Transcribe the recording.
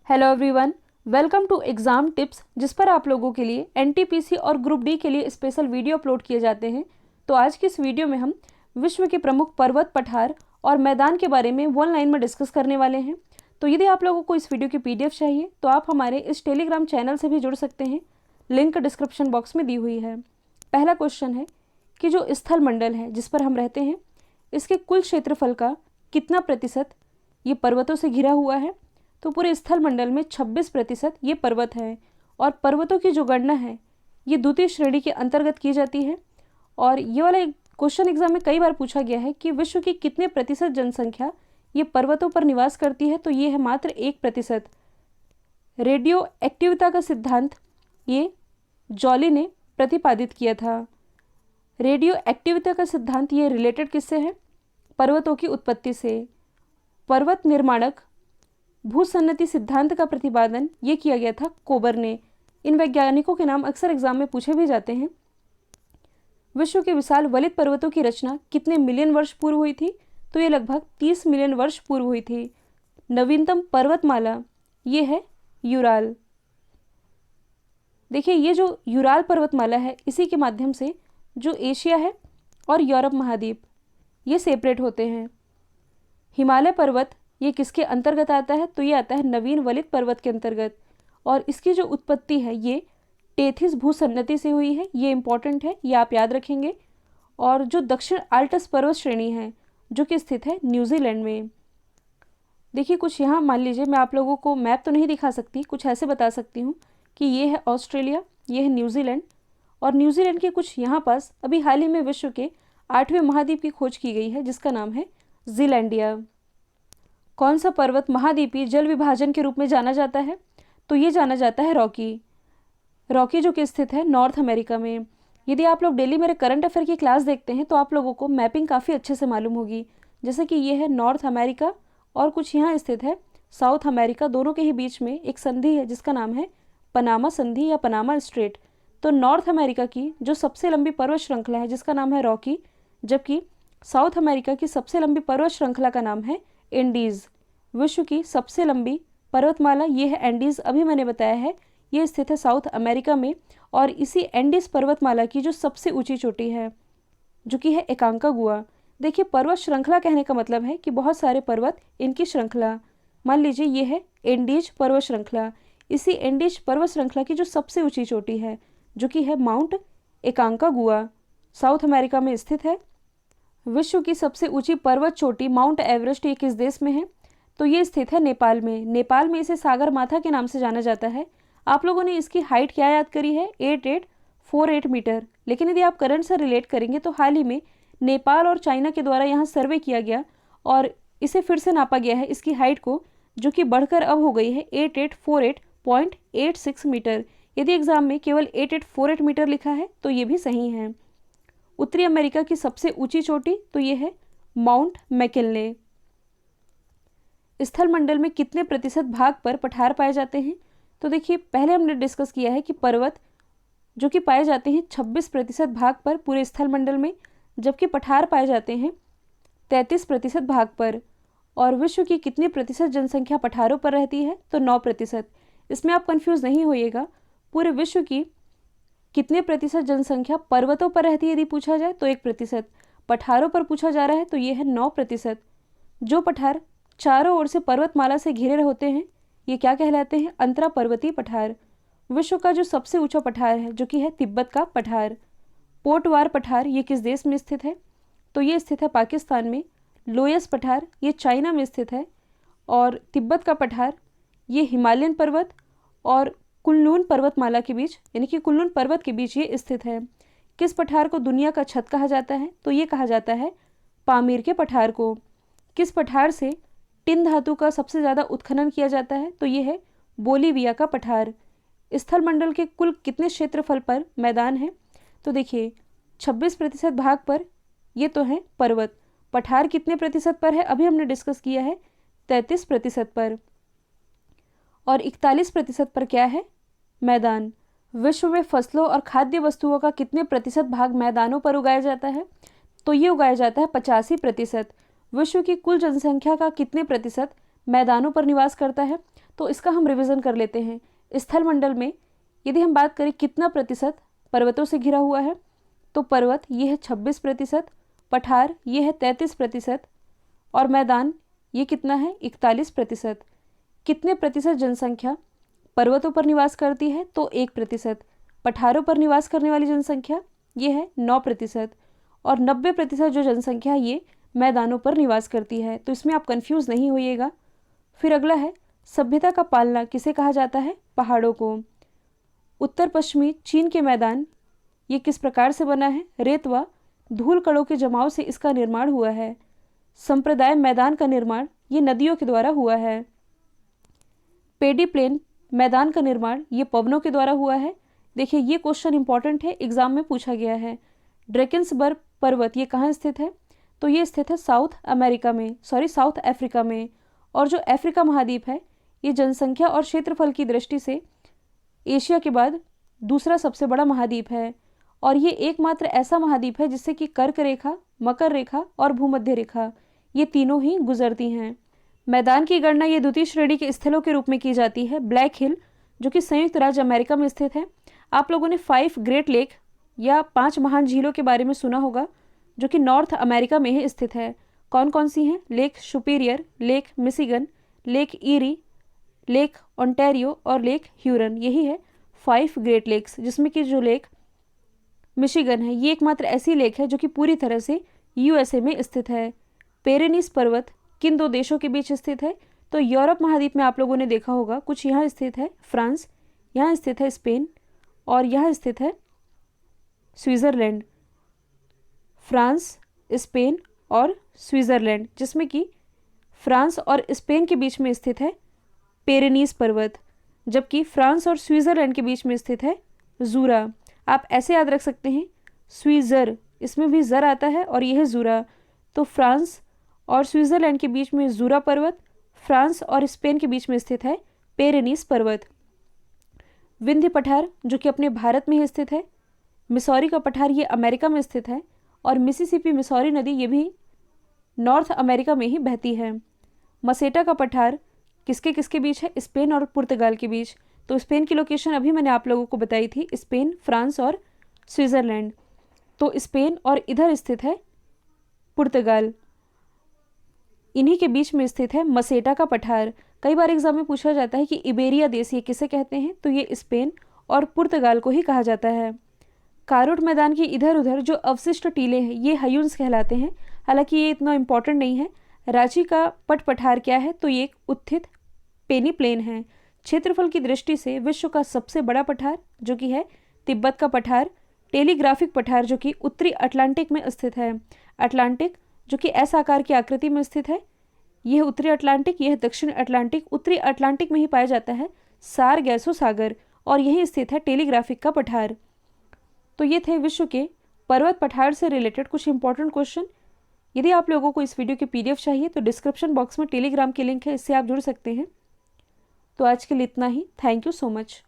Hello everyone, welcome to exam tips, जिस पर आप लोगों के लिए एनटीपीसी और ग्रुप डी के लिए स्पेशल वीडियो अपलोड किए जाते हैं। तो आज की इस वीडियो में हम विश्व के प्रमुख पर्वत, पठार और मैदान के बारे में वन लाइन में डिस्कस करने वाले हैं। तो यदि आप लोगों को इस वीडियो की पीडीएफ चाहिए तो आप हमारे इस टेलीग्राम चैनल से भी जुड़ सकते हैं, लिंक डिस्क्रिप्शन बॉक्स में दी हुई है। पहला क्वेश्चन है कि जो स्थल मंडल है जिस पर हम रहते हैं, इसके कुल क्षेत्रफल का कितना प्रतिशत ये पर्वतों से घिरा हुआ है। तो पूरे स्थल मंडल में 26% ये पर्वत है, और पर्वतों की जो गणना है ये द्वितीय श्रेणी के अंतर्गत की जाती है। और ये वाला क्वेश्चन एग्जाम में कई बार पूछा गया है कि विश्व की कितने प्रतिशत जनसंख्या ये पर्वतों पर निवास करती है, तो ये है मात्र 1%। रेडियो एक्टिविता का सिद्धांत ये जॉली ने प्रतिपादित किया था। रेडियो एक्टिविता का सिद्धांत ये रिलेटेड किससे है? पर्वतों की उत्पत्ति से। पर्वत निर्माणक भूसन्नति सिद्धांत का प्रतिपादन ये किया गया था कोबर ने। इन वैज्ञानिकों के नाम अक्सर एग्जाम में पूछे भी जाते हैं। विश्व के विशाल वलित पर्वतों की रचना कितने मिलियन वर्ष पूर्व हुई थी? तो ये लगभग 30 मिलियन वर्ष पूर्व हुई थी। नवीनतम पर्वतमाला ये है यूराल। देखिए, ये जो यूराल पर्वतमाला है, इसी के माध्यम से जो एशिया है और यूरोप महाद्वीप ये सेपरेट होते हैं। हिमालय पर्वत ये किसके अंतर्गत आता है? तो ये आता है नवीन वलित पर्वत के अंतर्गत, और इसकी जो उत्पत्ति है ये टेथिस भूसन्नति से हुई है। ये इंपॉर्टेंट है, ये आप याद रखेंगे। और जो दक्षिण आल्टस पर्वत श्रेणी है जो कि स्थित है न्यूजीलैंड में। देखिए, कुछ यहाँ मान लीजिए, मैं आप लोगों को मैप तो नहीं दिखा सकती, कुछ ऐसे बता सकती हूँ कि ये है ऑस्ट्रेलिया, ये है न्यूजीलैंड, और न्यूजीलैंड के कुछ यहाँ पास अभी हाल ही में विश्व के 8वें महाद्वीप की खोज की गई है जिसका नाम है जीलैंडिया। कौन सा पर्वत महाद्वीपीय जल विभाजन के रूप में जाना जाता है? तो ये जाना जाता है रॉकी। रॉकी जो कि स्थित है नॉर्थ अमेरिका में। यदि आप लोग डेली मेरे करंट अफेयर की क्लास देखते हैं तो आप लोगों को मैपिंग काफ़ी अच्छे से मालूम होगी। जैसे कि ये है नॉर्थ अमेरिका और कुछ यहाँ स्थित है साउथ अमेरिका। दोनों के ही बीच में एक संधि है जिसका नाम है पनामा संधि या पनामा स्ट्रेट। तो नॉर्थ अमेरिका की जो सबसे लंबी पर्वत श्रृंखला है जिसका नाम है रॉकी, जबकि साउथ अमेरिका की सबसे लंबी पर्वत श्रृंखला का नाम है एंडीज़। विश्व की सबसे लंबी पर्वतमाला ये है एंडीज़, अभी मैंने बताया है, ये स्थित है साउथ अमेरिका में। और इसी एंडीज़ पर्वतमाला की जो सबसे ऊंची चोटी है जो कि है एकांकागुआ। देखिए, पर्वत श्रृंखला कहने का मतलब है कि बहुत सारे पर्वत, इनकी श्रृंखला। मान लीजिए ये है एंडीज पर्वत श्रृंखला। इसी एंडीज पर्वत श्रृंखला की जो सबसे ऊंची चोटी है जो कि है माउंट एकांकागुआ, साउथ अमेरिका में स्थित है। विश्व की सबसे ऊंची पर्वत चोटी माउंट एवरेस्ट ये किस देश में है? तो ये स्थित है नेपाल में। नेपाल में इसे सागर माथा के नाम से जाना जाता है। आप लोगों ने इसकी हाइट क्या याद करी है? 8848 मीटर। लेकिन यदि आप करंट से रिलेट करेंगे तो हाल ही में नेपाल और चाइना के द्वारा यहाँ सर्वे किया गया और इसे फिर से नापा गया है इसकी हाइट को, जो कि बढ़कर अब हो गई है 8848.86 मीटर। यदि एग्जाम में केवल 8848 मीटर लिखा है तो ये भी सही है। उत्तरी अमेरिका की सबसे ऊंची चोटी तो ये है माउंट मैकिन्ले। स्थल मंडल में कितने प्रतिशत भाग पर पठार पाए जाते हैं? तो देखिए, पहले हमने डिस्कस किया है कि पर्वत जो कि पाए जाते हैं 26% भाग पर पूरे स्थल मंडल में, जबकि पठार पाए जाते हैं 33% भाग पर। और विश्व की कितनी प्रतिशत जनसंख्या पठारों पर रहती है? तो 9%। इसमें आप कंफ्यूज नहीं होइएगा। पूरे विश्व की कितने प्रतिशत जनसंख्या पर्वतों पर रहती है यदि पूछा जाए तो 1%। पठारों पर पूछा जा रहा है तो ये है 9%। जो पठार चारों ओर से पर्वतमाला से घिरे होते हैं ये क्या कहलाते हैं? अंतरा पर्वतीय पठार। विश्व का जो सबसे ऊंचा पठार है जो कि है तिब्बत का पठार। पोटवार पठार ये किस देश में स्थित है? तो ये स्थित है पाकिस्तान में। लोयस पठार ये चाइना में स्थित है। और तिब्बत का पठार ये हिमालयन पर्वत और कुनलुन पर्वतमाला के बीच, यानी कि कुनलुन पर्वत के बीच ये स्थित है। किस पठार को दुनिया का छत कहा जाता है? तो ये कहा जाता है पामीर के पठार को। किस पठार से टिन धातु का सबसे ज़्यादा उत्खनन किया जाता है? तो ये है बोलीविया का पठार। स्थल मंडल के कुल कितने क्षेत्रफल पर मैदान है? तो देखिए, 26% भाग पर ये तो है पर्वत। पठार कितने प्रतिशत पर है? अभी हमने डिस्कस किया है 33% पर। और 41% पर क्या है? मैदान। विश्व में फसलों और खाद्य वस्तुओं का कितने प्रतिशत भाग मैदानों पर उगाया जाता है? तो ये उगाया जाता है 85%। विश्व की कुल जनसंख्या का कितने प्रतिशत मैदानों पर निवास करता है? तो इसका हम रिवीजन कर लेते हैं। स्थल मंडल में यदि हम बात करें कितना प्रतिशत पर्वतों से घिरा हुआ है, तो पर्वत ये है 26%, पठार ये है 33% और मैदान ये कितना है 41%। कितने प्रतिशत जनसंख्या पर्वतों पर निवास करती है, तो 1%। पठारों पर निवास करने वाली जनसंख्या ये है 9% और 90% जो जनसंख्या ये मैदानों पर निवास करती है। तो इसमें आप कंफ्यूज नहीं होइएगा। फिर अगला है सभ्यता का पालना किसे कहा जाता है, पहाड़ों को। उत्तर पश्चिमी चीन के मैदान ये किस प्रकार से बना है, रेत व धूल कणों के जमाव से इसका निर्माण हुआ है। संप्रदाय मैदान का निर्माण ये नदियों के द्वारा हुआ है। पेडी प्लेन मैदान का निर्माण ये पवनों के द्वारा हुआ है। देखिए ये क्वेश्चन इंपॉर्टेंट है, एग्जाम में पूछा गया है। ड्रेकेंसबर्ग पर्वत ये कहाँ स्थित है, तो ये स्थित है साउथ अफ्रीका में। और जो अफ्रीका महाद्वीप है ये जनसंख्या और क्षेत्रफल की दृष्टि से एशिया के बाद दूसरा सबसे बड़ा महाद्वीप है और ये एकमात्र ऐसा महाद्वीप है जिससे कि कर्क रेखा, मकर रेखा और भूमध्य रेखा ये तीनों ही गुजरती हैं। मैदान की गणना ये द्वितीय श्रेणी के स्थलों के रूप में की जाती है। ब्लैक हिल जो कि संयुक्त राज्य अमेरिका में स्थित है। आप लोगों ने 5 ग्रेट लेक या 5 महान झीलों के बारे में सुना होगा जो कि नॉर्थ अमेरिका में ही स्थित है। कौन कौन सी हैं, lake superior, lake Michigan, lake eerie, lake Ontario और लेक ह्यूरन। यही है 5 ग्रेट लेक्स, जिसमें कि जो लेक मिशिगन है ये एकमात्र ऐसी लेक है जो कि पूरी तरह से यूएसए में स्थित है। पेरेनीस पर्वत किन 2 देशों के बीच स्थित है, तो यूरोप महाद्वीप में आप लोगों ने देखा होगा कुछ यहाँ स्थित है फ्रांस, यहाँ स्थित है स्पेन और यहाँ स्थित है स्विट्ज़रलैंड। फ्रांस, स्पेन और स्विट्ज़रलैंड, जिसमें कि फ्रांस और स्पेन के बीच में स्थित है पेरेनीस पर्वत, जबकि फ्रांस और स्विट्ज़रलैंड के बीच में स्थित है जूरा। आप ऐसे याद रख सकते हैं, स्विज़र इसमें भी जर आता है और यह है जूरा। तो फ्रांस और स्विट्ज़रलैंड के बीच में जूरा पर्वत, फ्रांस और स्पेन के बीच में स्थित है पेरेनीस पर्वत। विंध्य पठार जो कि अपने भारत में ही स्थित है। मिसौरी का पठार ये अमेरिका में स्थित है और मिसिसिपी मिसौरी नदी ये भी नॉर्थ अमेरिका में ही बहती है। मसेटा का पठार किसके किसके बीच है, स्पेन और पुर्तगाल के बीच। तो स्पेन की लोकेशन अभी मैंने आप लोगों को बताई थी, स्पेन, फ्रांस और स्विट्ज़रलैंड। तो स्पेन और इधर स्थित है पुर्तगाल, इन्हीं के बीच में स्थित है मसेटा का पठार। कई बार एग्जाम में पूछा जाता है कि इबेरिया देश ये किसे कहते हैं, तो ये स्पेन और पुर्तगाल को ही कहा जाता है। कारोट मैदान के इधर उधर जो अवशिष्ट टीले हैं ये हयून्स कहलाते हैं। हालांकि ये इतना इंपॉर्टेंट नहीं है। रांची का पट पठार क्या है, तो ये एक उत्थित पेनी प्लेन है। क्षेत्रफल की दृष्टि से विश्व का सबसे बड़ा पठार जो कि है तिब्बत का पठार। टेलीग्राफिक पठार जो कि उत्तरी अटलांटिक में स्थित है। अटलांटिक जो कि एस आकार की आकृति में स्थित है, यह उत्तरी अटलांटिक, यह दक्षिण अटलांटिक। उत्तरी अटलांटिक में ही पाया जाता है सारगैसो सागर और यही स्थित है टेलीग्राफिक का पठार। तो ये थे विश्व के पर्वत पठार से रिलेटेड कुछ इंपॉर्टेंट क्वेश्चन। यदि आप लोगों को इस वीडियो की पीडीएफ चाहिए तो डिस्क्रिप्शन बॉक्स में टेलीग्राम की लिंक है, इससे आप जुड़ सकते हैं। तो आज के लिए इतना ही। Thank you so much.